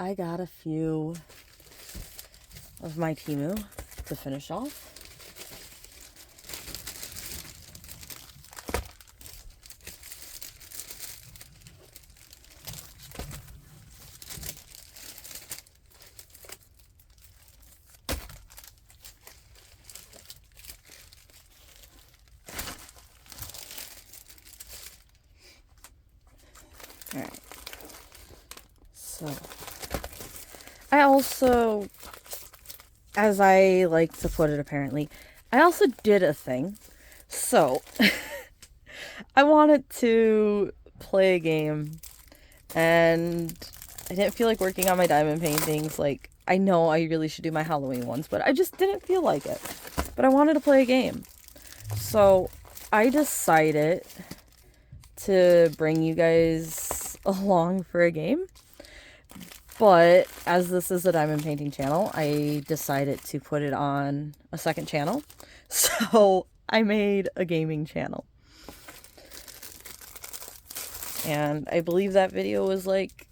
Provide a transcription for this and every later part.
I got a few of my Temu to finish off. Alright. So, I also, as I like to put it apparently, I also did a thing. So, I wanted to play a game, and I didn't feel like working on my diamond paintings. Like, I know I really should do my Halloween ones, but I just didn't feel like it. But I wanted to play a game. So, I decided to bring you guys along for a game. But as this is a diamond painting channel, I decided to put it on a second channel. So I made a gaming channel. And I believe that video was like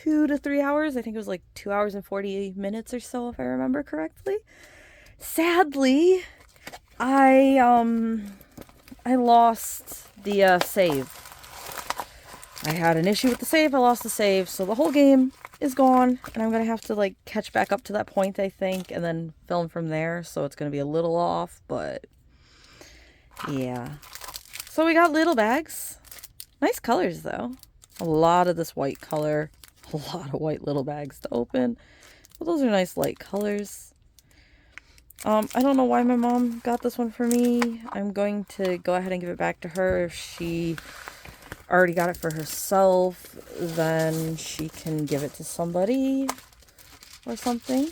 2 to 3 hours. I think it was like 2 hours and 40 minutes or so, if I remember correctly. Sadly, I lost the save. I had an issue with the save. I lost the save, so the whole game is gone, and I'm gonna have to like catch back up to that point, I think, and then film from there. So it's gonna be a little off, but yeah. So we got little bags. Nice colors though. A lot of this white color. A lot of white little bags to open. Well, those are nice light colors. I don't know why my mom got this one for me. I'm going to go ahead and give it back to her. If she already got it for herself, then she can give it to somebody or something.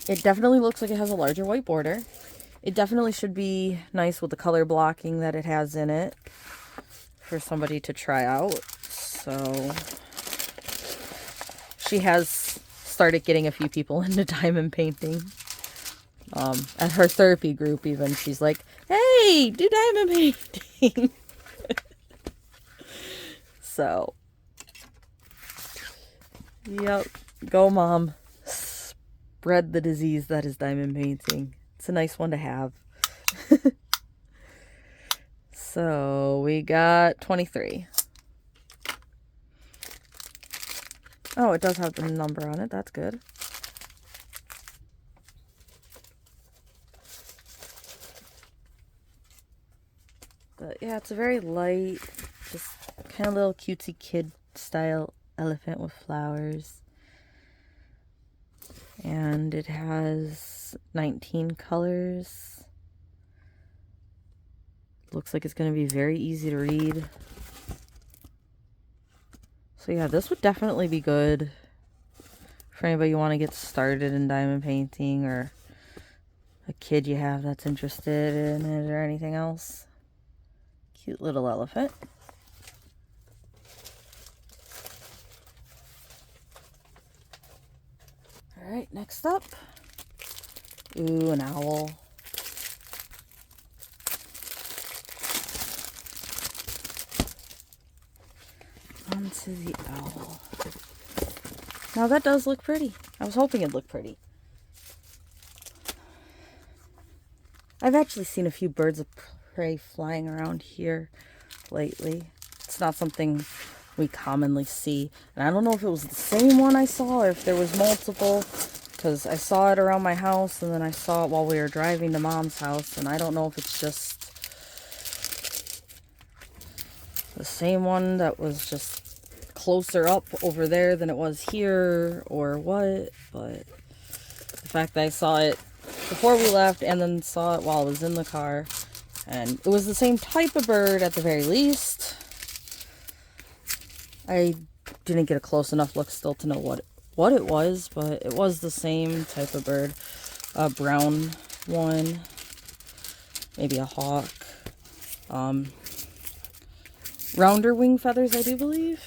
It definitely looks like it has a larger white border. It definitely should be nice with the color blocking that it has in it for somebody to try out. So she has started getting a few people into diamond painting. At her therapy group even, she's like, hey, do diamond painting. So, yep, go mom. Spread the disease that is diamond painting. It's a nice one to have. So, we got 23. Oh, it does have the number on it. That's good. But yeah, it's a very light, just kind of little cutesy kid style elephant with flowers. And it has 19 colors. Looks like it's going to be very easy to read. So yeah, this would definitely be good for anybody who want to get started in diamond painting, or a kid you have that's interested in it, or anything else. Cute little elephant. Alright, next up. Ooh, an owl. Onto the owl. Now that does look pretty. I was hoping it'd look pretty. I've actually seen a few birds of prey flying around here lately. It's not something we commonly see. And I don't know if it was the same one I saw or if there was multiple, because I saw it around my house and then I saw it while we were driving to Mom's house, and I don't know if it's just the same one that was just closer up over there than it was here or what, but the fact that I saw it before we left and then saw it while I was in the car, and it was the same type of bird at the very least. I didn't get a close enough look still to know what it was, but it was the same type of bird. A brown one, maybe a hawk. Rounder wing feathers, I do believe.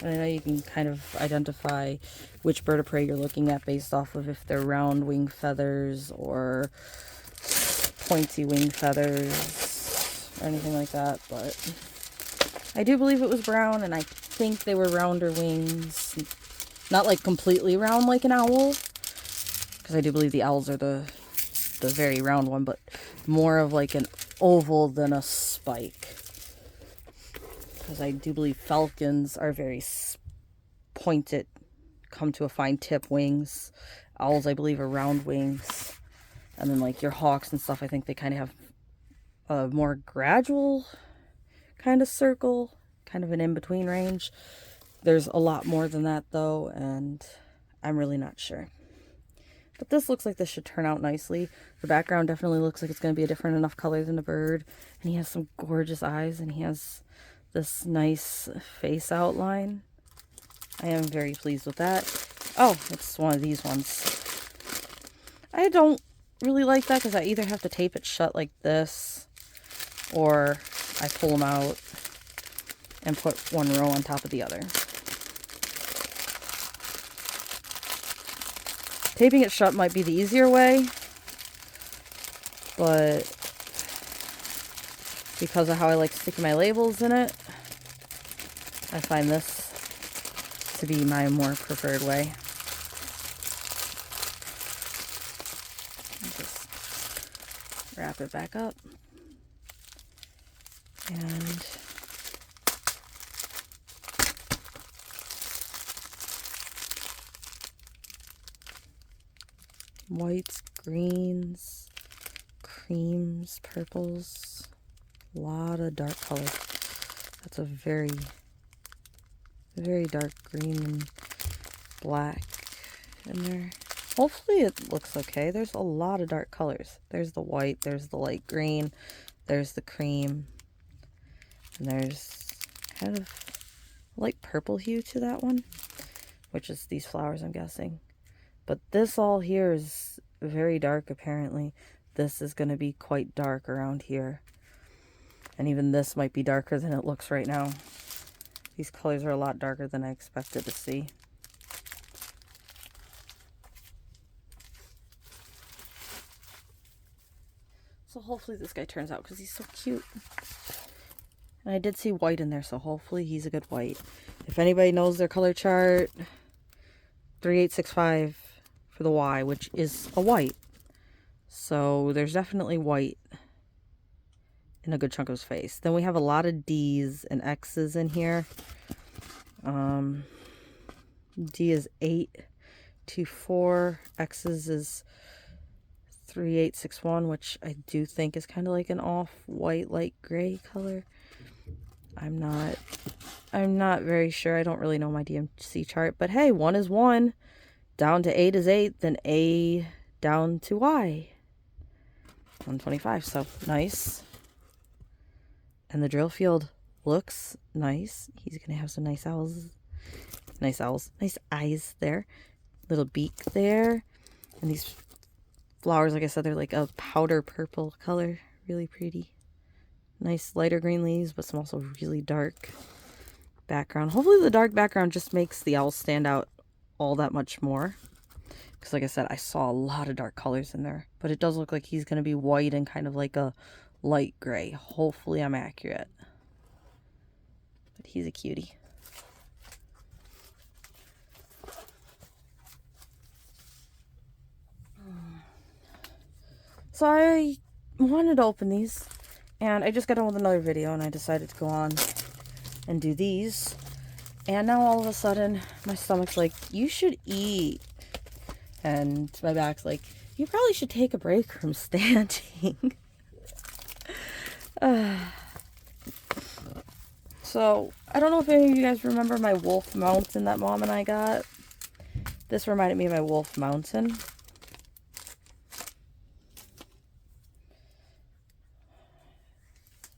And I know you can kind of identify which bird of prey you're looking at based off of if they're round wing feathers or pointy wing feathers or anything like that, but I do believe it was brown, and I think they were rounder wings. Not like completely round like an owl, because I do believe the owls are the very round one, but more of like an oval than a spike. Because I do believe falcons are very pointed, come to a fine tip wings. Owls, I believe, are round wings. And then like your hawks and stuff, I think they kind of have a more gradual kind of circle, kind of an in-between range. There's a lot more than that though, and I'm really not sure. But this looks like this should turn out nicely. The background definitely looks like it's going to be a different enough color than the bird. And he has some gorgeous eyes, and he has this nice face outline. I am very pleased with that. Oh, it's one of these ones. I don't really like that because I either have to tape it shut like this, or I pull them out and put one row on top of the other. Taping it shut might be the easier way, but because of how I like sticking my labels in it, I find this to be my more preferred way. Just wrap it back up. And whites, greens, creams, purples, a lot of dark color. That's a very dark green and black in there. Hopefully it looks okay. There's a lot of dark colors. There's the white, there's the light green, there's the cream, and there's kind of a light purple hue to that one, which is these flowers, I'm guessing. But this all here is very dark, apparently. This is going to be quite dark around here. And even this might be darker than it looks right now. These colors are a lot darker than I expected to see. So hopefully this guy turns out because he's so cute. And I did see white in there, so hopefully he's a good white. If anybody knows their color chart, 3865 for the Y, which is a white. So there's definitely white in a good chunk of his face. Then we have a lot of D's and X's in here. D is 824. X's is 3861, which I do think is kind of like an off-white, light gray color. I'm not very sure. I don't really know my DMC chart, but hey, 1 is 1, down to 8 is 8, then A down to Y. 125, so nice. And the drill field looks nice. He's gonna have some nice nice eyes there, little beak there, and these flowers, like I said, they're like a powder purple color, really pretty. Nice lighter green leaves, but some also really dark background. Hopefully the dark background just makes the owl stand out all that much more. Because like I said, I saw a lot of dark colors in there. But it does look like he's going to be white and kind of like a light gray. Hopefully I'm accurate. But he's a cutie. So I wanted to open these. And I just got done with another video and I decided to go on and do these. And now all of a sudden, my stomach's like, you should eat. And my back's like, you probably should take a break from standing. So, I don't know if any of you guys remember my Wolf Mountain that Mom and I got. This reminded me of my Wolf Mountain.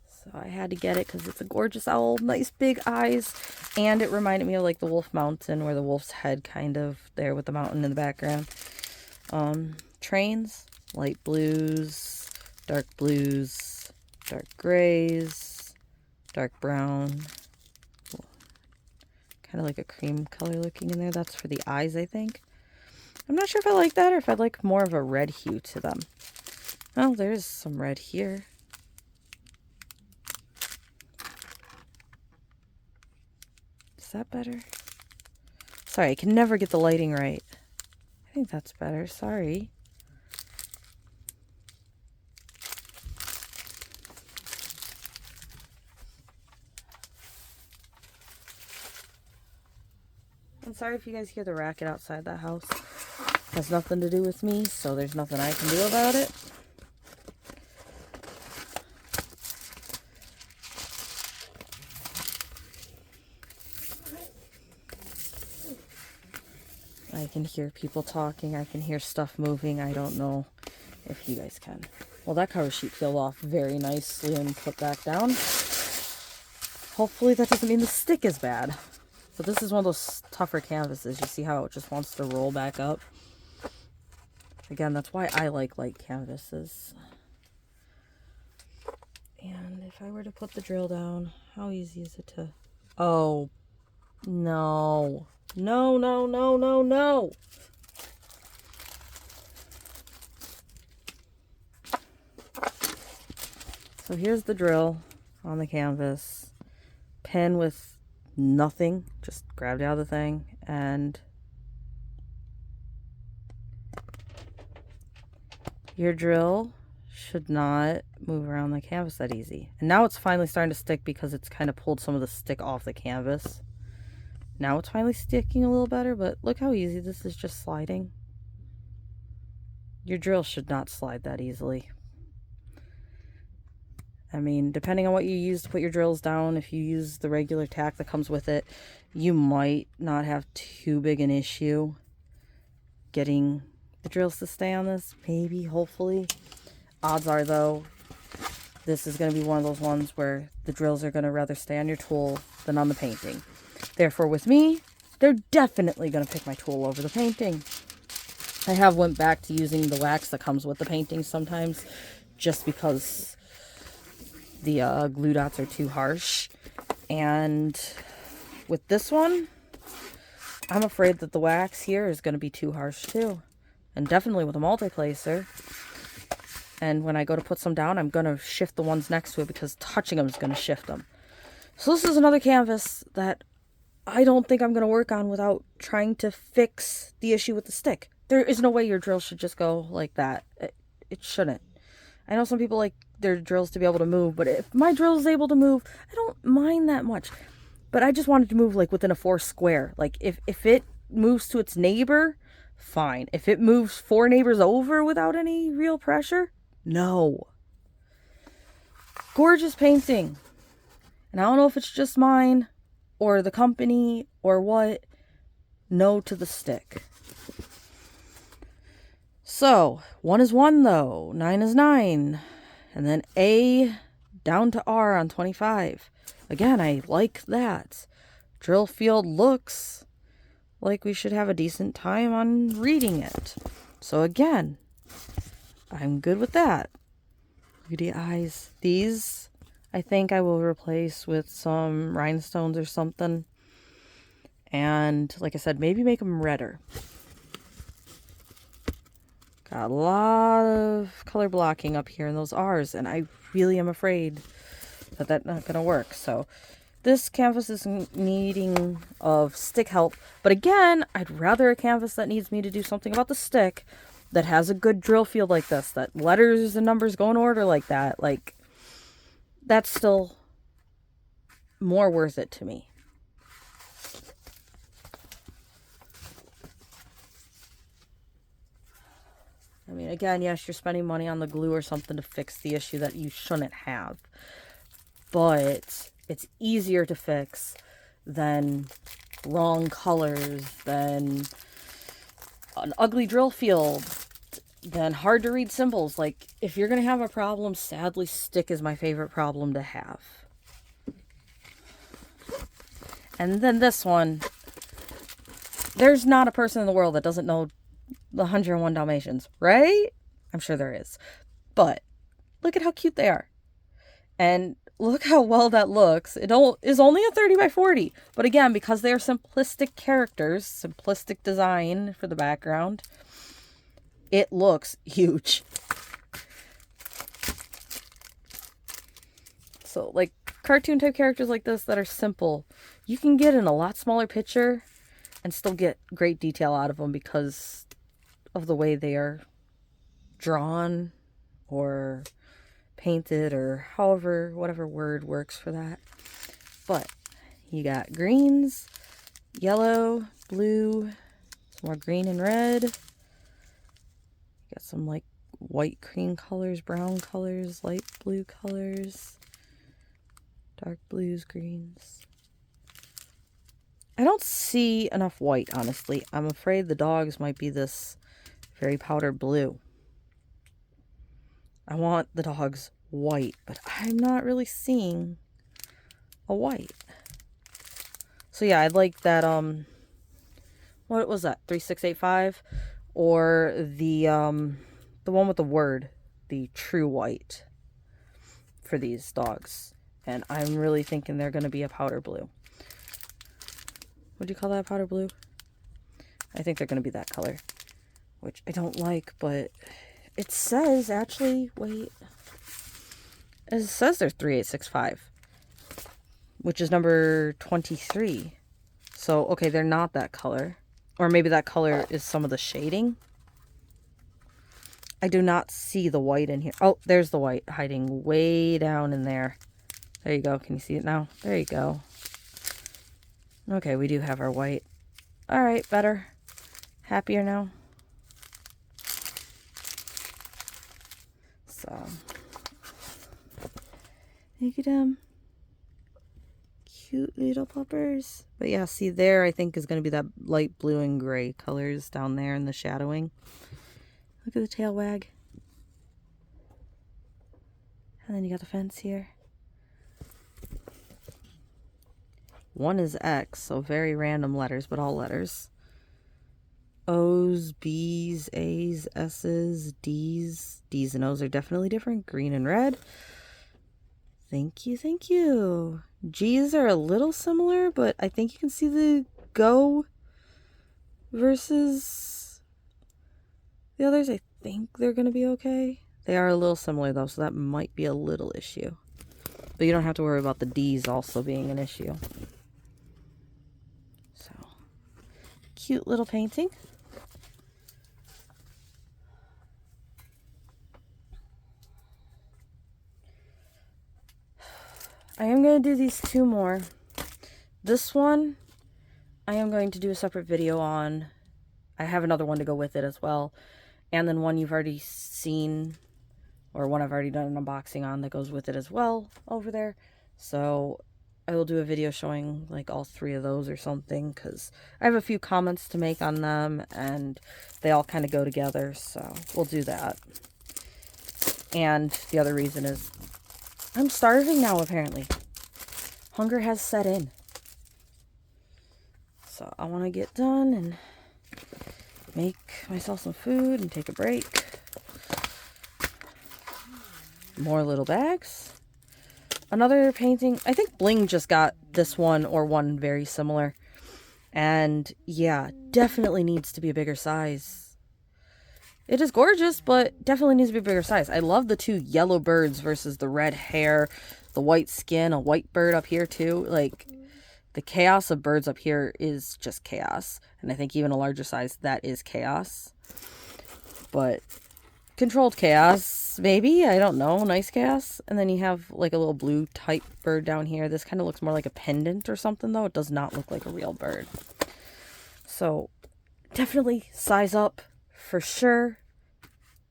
So I had to get it because it's a gorgeous owl, nice big eyes, and it reminded me of like the Wolf Mountain where the wolf's head kind of there with the mountain in the background. Trains, light blues, dark grays, dark brown, kind of like a cream color looking in there. That's for the eyes, I think. I'm not sure if I like that or if I'd like more of a red hue to them. Oh, there's some red here. Is that better? Sorry, I can never get the lighting right. I think that's better. Sorry. I'm sorry if you guys hear the racket outside that house. It has nothing to do with me, so there's nothing I can do about it. I can hear people talking. I can hear stuff moving. I don't know if you guys can. Well, that cover sheet peeled off very nicely and put back down. Hopefully that doesn't mean the stick is bad. But this is one of those tougher canvases. You see how it just wants to roll back up? Again, that's why I like light canvases. And if I were to put the drill down, how easy is it to... Oh, no. No, no, no, no, no. So here's the drill on the canvas. Pin with nothing. Just grabbed out of the thing. And your drill should not move around the canvas that easy. And now it's finally starting to stick because it's kind of pulled some of the stick off the canvas. Now it's finally sticking a little better, but look how easy this is just sliding. Your drill should not slide that easily. I mean, depending on what you use to put your drills down, if you use the regular tack that comes with it, you might not have too big an issue getting the drills to stay on this. Maybe, hopefully. Odds are, though, this is going to be one of those ones where the drills are going to rather stay on your tool than on the painting. Therefore, with me, they're definitely going to pick my tool over the painting. I have went back to using the wax that comes with the painting sometimes, just because the glue dots are too harsh. And with this one, I'm afraid that the wax here is going to be too harsh too. And definitely with a multi-placer. And when I go to put some down, I'm going to shift the ones next to it because touching them is going to shift them. So this is another canvas that I don't think I'm going to work on without trying to fix the issue with the stick. There is no way your drill should just go like that. It shouldn't. I know some people like their drills to be able to move, but if my drill is able to move, I don't mind that much. But I just wanted to move like within a 4 square. Like if it moves to its neighbor, fine. If it moves 4 neighbors over without any real pressure, no. Gorgeous painting. And I don't know if it's just mine or the company or what. No to the stick. So, 1 is 1 though, 9 is 9, and then A down to R on 25. Again, I like that. Drill field looks like we should have a decent time on reading it. So again, I'm good with that. Look at the eyes. These, I think I will replace with some rhinestones or something. And like I said, maybe make them redder. Got a lot of color blocking up here in those R's, and I really am afraid that that's not going to work. So this canvas is needing of stick help, but again, I'd rather a canvas that needs me to do something about the stick that has a good drill field like this, that letters and numbers go in order like that. Like, that's still more worth it to me. I mean, again, yes, you're spending money on the glue or something to fix the issue that you shouldn't have. But it's easier to fix than wrong colors, than an ugly drill field, than hard to read symbols. Like, if you're going to have a problem, sadly, stick is my favorite problem to have. And then this one, there's not a person in the world that doesn't know the 101 Dalmatians, right? I'm sure there is. But look at how cute they are. And look how well that looks. It is only a 30 by 40. But again, because they are simplistic characters, simplistic design for the background, it looks huge. So, like, cartoon type characters like this that are simple, you can get in a lot smaller picture and still get great detail out of them because of the way they are drawn or painted, or however, whatever word works for that. But you got greens, yellow, blue, some more green and red. You got some like white cream colors, brown colors, light blue colors, dark blues, greens. I don't see enough white, honestly. I'm afraid the dogs might be this very powdered blue. I want the dogs white, but I'm not really seeing a white. So yeah, I'd like that, what was that, 3685? Or the one with the word, the true white for these dogs. And I'm really thinking they're going to be a powder blue. Would you call that powder blue? I think they're going to be that color, which I don't like, but it says, actually, wait. It says they're 3865, which is number 23. So, okay, they're not that color. Or maybe that color is some of the shading. I do not see the white in here. Oh, there's the white hiding way down in there. There you go. Can you see it now? There you go. Okay, we do have our white. All right, better. Happier now. So, look at them. Cute little puppers. But yeah, see there, I think is going to be that light blue and gray colors down there in the shadowing. Look at the tail wag. And then you got the fence here. One is X, so very random letters, but all letters. O's, B's, A's, S's, D's. D's and O's are definitely different. Green and red. Thank you, thank you. G's are a little similar, but I think you can see the go versus the others. I think they're going to be okay. They are a little similar, though, so that might be a little issue. But you don't have to worry about the D's also being an issue. So, cute little painting. I am going to do these two more. This one, I am going to do a separate video on. I have another one to go with it as well. And then one you've already seen, or one I've already done an unboxing on that goes with it as well over there. So I will do a video showing like all three of those or something, because I have a few comments to make on them and they all kind of go together. So we'll do that. And the other reason is I'm starving now, apparently. Hunger has set in. So I want to get done and make myself some food and take a break. More little bags. Another painting. I think Bling just got this one or one very similar. And yeah, definitely needs to be a bigger size. It is gorgeous, but definitely needs to be a bigger size. I love the two yellow birds versus the red hair, the white skin, a white bird up here too. Like, the chaos of birds up here is just chaos. And I think even a larger size, that is chaos. But controlled chaos, maybe. I don't know. Nice chaos. And then you have like a little blue type bird down here. This kind of looks more like a pendant or something, though. It does not look like a real bird. So definitely size up for sure.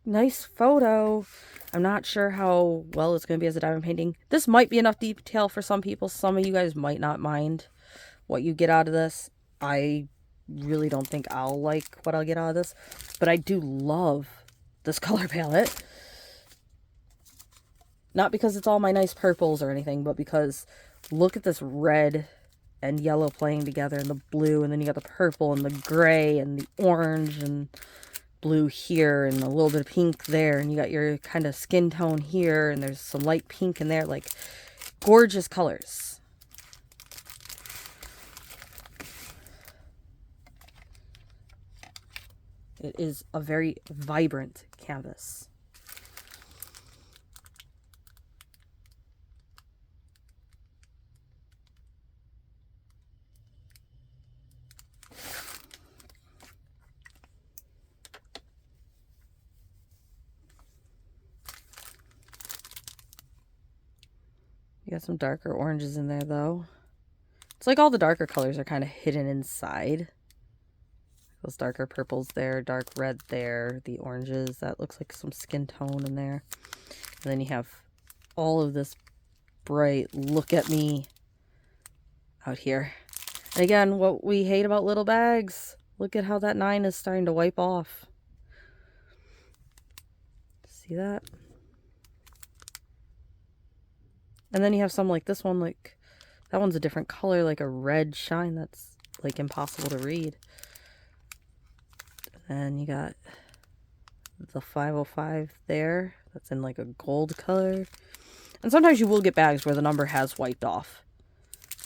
Nice photo. I'm not sure how well it's going to be as a diamond painting. This might be enough detail for some people. Some of you guys might not mind what you get out of this. I really don't think I'll like what I'll get out of this. But I do love this color palette. Not because it's all my nice purples or anything, but because look at this red and yellow playing together and the blue. And then you got the purple and the gray and the orange and blue here and a little bit of pink there, and you got your kind of skin tone here, and there's some light pink in there. Like, gorgeous colors. It is a very vibrant canvas. got some darker oranges in there, though. It's like all the darker colors are kind of hidden inside. Those darker purples there, dark red there, the oranges, that looks like some skin tone in there. And then you have all of this bright, look at me out here. And again, what we hate about little bags, look at how that 9 is starting to wipe off. See that? And then you have some like this one, like that one's a different color, like a red shine that's like impossible to read. And you got the 505 there, that's in like a gold color. And sometimes you will get bags where the number has wiped off.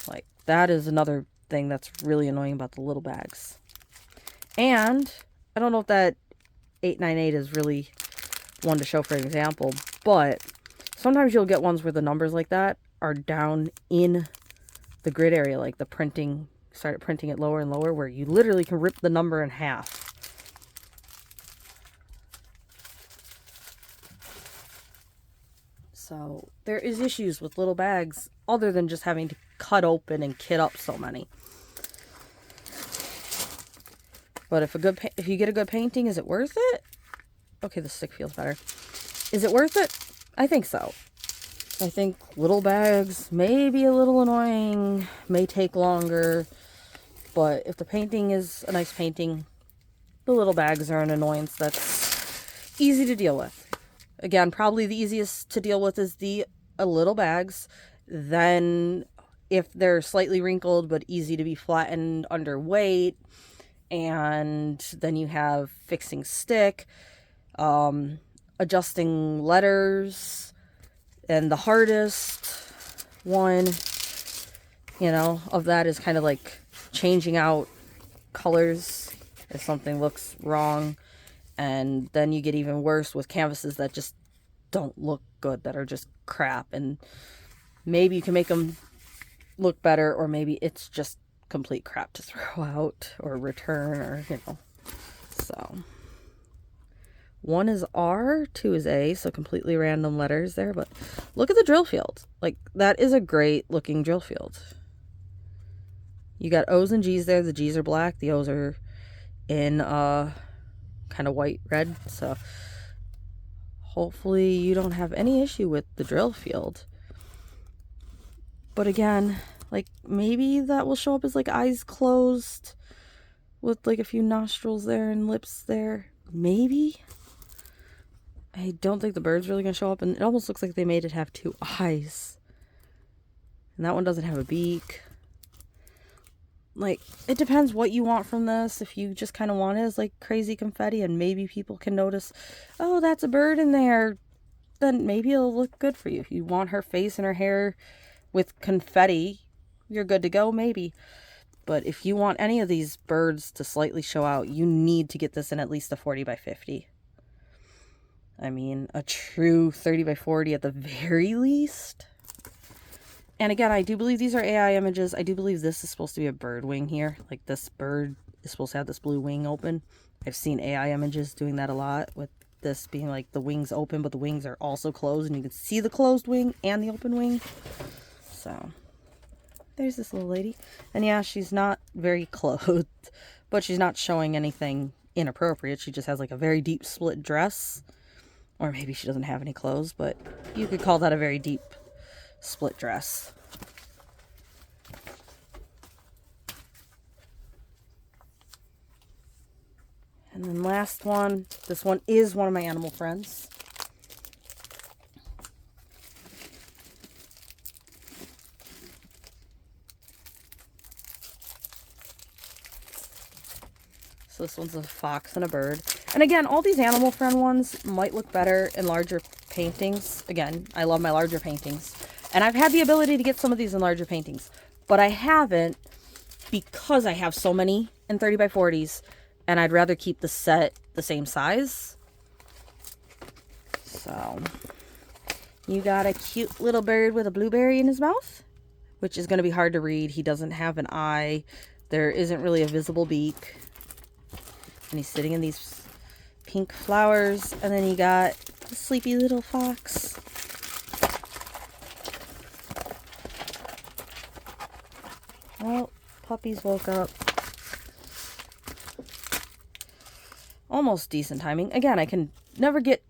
Like that is another thing that's really annoying about the little bags. And I don't know if that 898 is really one to show for example, but sometimes you'll get ones where the numbers like that are down in the grid area, like the printing, started printing it lower and lower, where you literally can rip the number in half. So there is issues with little bags other than just having to cut open and kit up so many. But if you get a good painting, is it worth it? Okay, the stick feels better. Is it worth it? I think so. I think little bags may be a little annoying, may take longer, but if the painting is a nice painting, the little bags are an annoyance that's easy to deal with. Again, probably the easiest to deal with is the little bags. Then if they're slightly wrinkled but easy to be flattened underweight, and then you have fixing stick, adjusting letters, and the hardest one, you know, of that is kind of like changing out colors if something looks wrong. And then you get even worse with canvases that just don't look good, that are just crap. And maybe you can make them look better, or maybe it's just complete crap to throw out or return, or, you know. So 1 is R, 2 is A, so completely random letters there. But look at the drill field. Like, that is a great looking drill field. You got O's and G's there. The G's are black. The O's are in kind of white red. So hopefully you don't have any issue with the drill field. But again, like, maybe that will show up as like eyes closed with like a few nostrils there and lips there. Maybe. I don't think the bird's really gonna show up, and it almost looks like they made it have 2 eyes. And that one doesn't have a beak. Like, it depends what you want from this. If you just kind of want it as like crazy confetti and maybe people can notice, oh, that's a bird in there, then maybe it'll look good for you. If you want her face and her hair with confetti, you're good to go, maybe. But if you want any of these birds to slightly show out, you need to get this in at least a 40 by 50. I mean, a true 30 by 40 at the very least. And again, I do believe these are AI images. I do believe this is supposed to be a bird wing here. Like, this bird is supposed to have this blue wing open. I've seen AI images doing that a lot, with this being like the wings open, but the wings are also closed, and you can see the closed wing and the open wing. So there's this little lady. And yeah, she's not very clothed, but she's not showing anything inappropriate. She just has like a very deep split dress. Or maybe she doesn't have any clothes, but you could call that a very deep split dress. And then last one, this one is one of my animal friends. So this one's a fox and a bird. And again, all these animal friend ones might look better in larger paintings. Again, I love my larger paintings. And I've had the ability to get some of these in larger paintings. But I haven't, because I have so many in 30 by 40s. And I'd rather keep the set the same size. So, you got a cute little bird with a blueberry in his mouth, which is going to be hard to read. He doesn't have an eye. There isn't really a visible beak. And he's sitting in these pink flowers. And then you got the sleepy little fox. Well, puppies woke up. Almost decent timing. Again, I can never get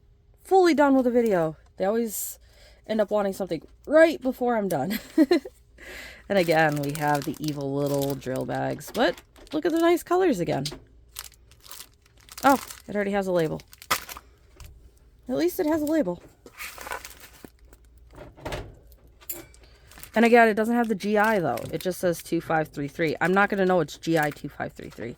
fully done with a video. They always end up wanting something right before I'm done. And again, we have the evil little drill bags. But look at the nice colors again. Oh, it already has a label. At least it has a label. And again, it doesn't have the GI though. It just says 2533. I'm not going to know it's GI 2533.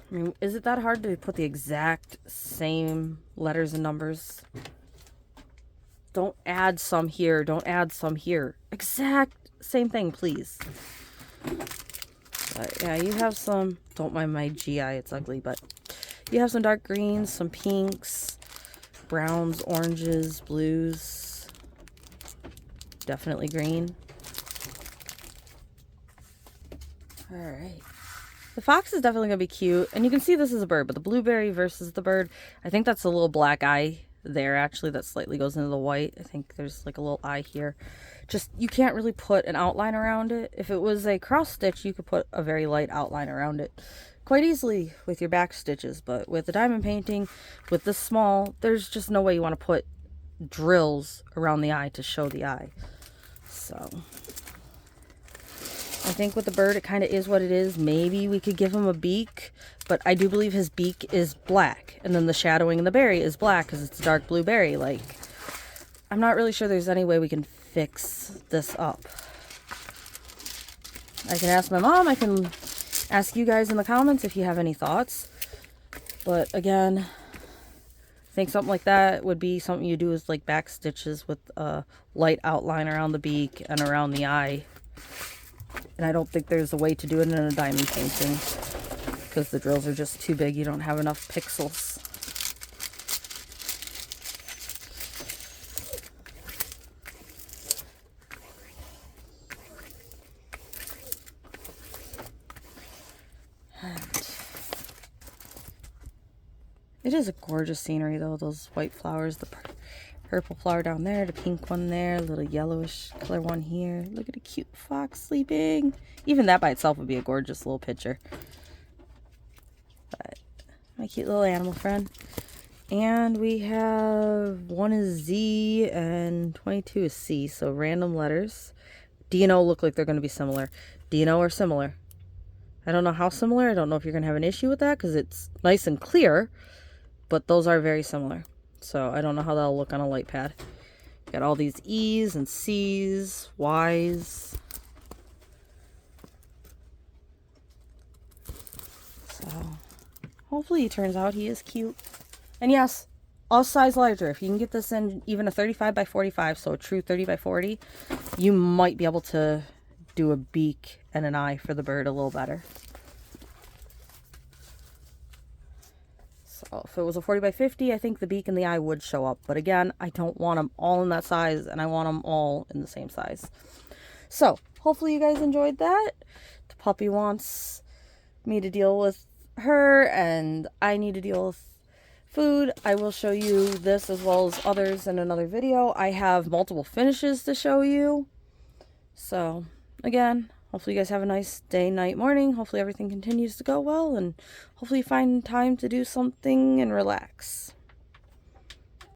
I mean, is it that hard to put the exact same letters and numbers? Don't add some here. Don't add some here. Exact same thing, please. But yeah, you have some... Don't mind my GI, it's ugly, but... You have some dark greens, some pinks, browns, oranges, blues. Definitely green. Alright. The fox is definitely going to be cute. And you can see this is a bird, but the blueberry versus the bird, I think that's a little black eye there, actually, that slightly goes into the white. I think there's like a little eye here. Just, you can't really put an outline around it. If it was a cross stitch, you could put a very light outline around it quite easily with your back stitches. But with the diamond painting, with this small, there's just no way you want to put drills around the eye to show the eye. So... I think with the bird, it kind of is what it is. Maybe we could give him a beak, but I do believe his beak is black. And then the shadowing in the berry is black because it's a dark blue berry. Like, I'm not really sure there's any way we can fix this up. I can ask my mom. I can ask you guys in the comments if you have any thoughts. But again, I think something like that would be something you do as like back stitches with a light outline around the beak and around the eye. And I don't think there's a way to do it in a diamond painting because the drills are just too big. You don't have enough pixels. And it is a gorgeous scenery though. Those white flowers, the purple flower down there, the pink one there, a little yellowish color one here. Look at a cute fox sleeping. Even that by itself would be a gorgeous little picture. But my cute little animal friend. And we have 1 is Z and 22 is C. So random letters. D and O look like they're going to be similar. D and O are similar. I don't know how similar. I don't know if you're going to have an issue with that because it's nice and clear. But those are very similar. So I don't know how that'll look on a light pad. Got all these E's and C's, Y's. So hopefully he turns out he is cute. And yes, a size larger. If you can get this in even a 35 by 45, so a true 30 by 40, you might be able to do a beak and an eye for the bird a little better. So if it was a 40 by 50, I think the beak and the eye would show up. But again, I don't want them all in that size, and I want them all in the same size. So hopefully you guys enjoyed that. The puppy wants me to deal with her, and I need to deal with food. I will show you this as well as others in another video. I have multiple finishes to show you. So again, hopefully you guys have a nice day, night, morning. Hopefully everything continues to go well, and hopefully you find time to do something and relax.